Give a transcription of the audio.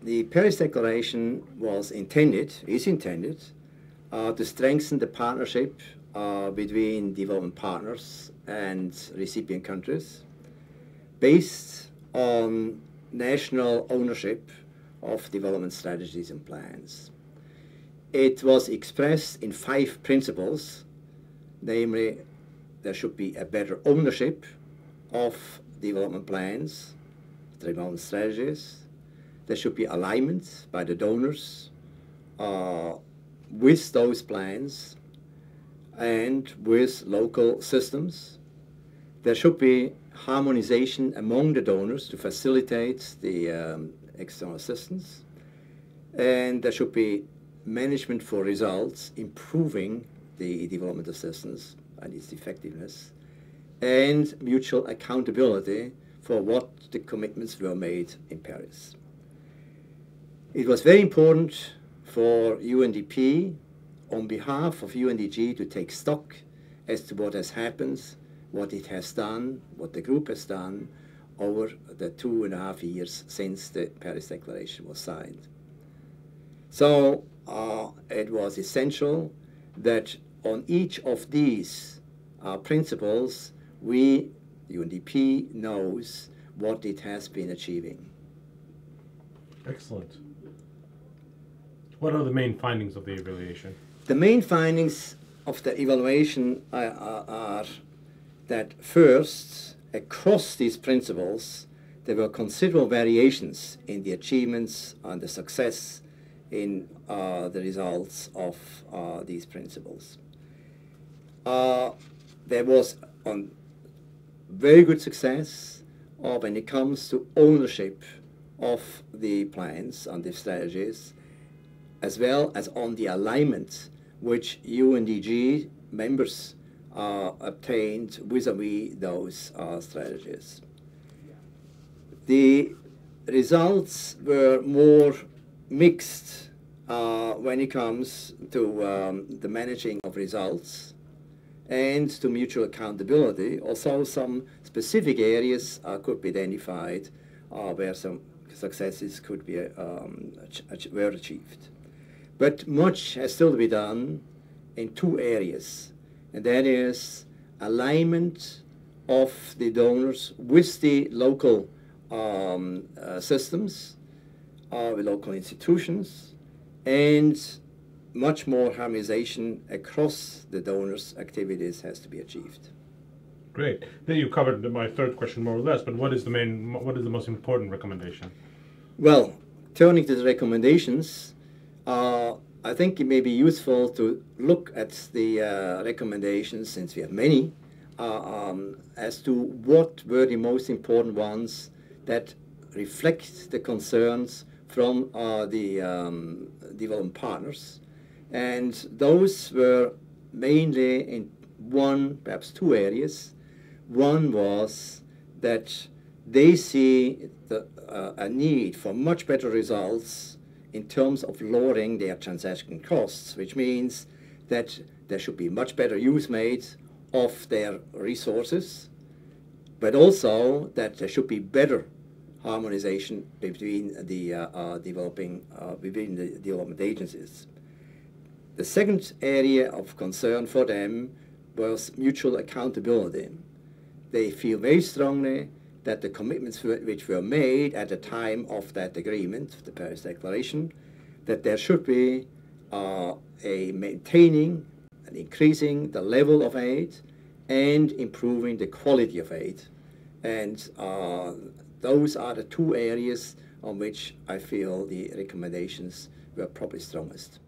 the Paris Declaration is intended to strengthen the partnership between development partners and recipient countries based on national ownership of development strategies and plans. It was expressed in 5 principles, namely, there should be a better ownership of development plans, development strategies. There should be alignment by the donors with those plans and with local systems. There should be harmonization among the donors to facilitate the external assistance. And there should be management for results, improving the development assistance and its effectiveness, and mutual accountability for what the commitments were made in Paris. It was very important for UNDP, on behalf of UNDG, to take stock as to what has happened, what it has done, what the group has done over the 2.5 years since the Paris Declaration was signed. So it was essential that on each of these principles, UNDP knows what it has been achieving. Excellent. What are the main findings of the evaluation? The main findings of the evaluation are that first, across these principles, there were considerable variations in the achievements and the success in the results of these principles. There was very good success when it comes to ownership of the plans and the strategies, as well as on the alignment which UNDG members obtained vis-à-vis those strategies. The results were more mixed when it comes to the managing of results and to mutual accountability. Also, some specific areas could be identified where some successes could be were achieved. But much has still to be done in 2 areas, and that is alignment of the donors with the local systems, with local institutions, and much more harmonization across the donors' activities has to be achieved. Great. Then you covered my third question more or less, but what is the most important recommendation? Well, turning to the recommendations, I think it may be useful to look at the recommendations, since we have many, as to what were the most important ones that reflect the concerns from the development partners. And those were mainly in perhaps two areas. One was that they see a need for much better results in terms of lowering their transaction costs, which means that there should be much better use made of their resources, but also that there should be better harmonization between the development agencies. The second area of concern for them was mutual accountability. They feel very strongly that the commitments which were made at the time of that agreement, the Paris Declaration, that there should be a maintaining and increasing the level of aid and improving the quality of aid. And those are the two areas on which I feel the recommendations were probably strongest.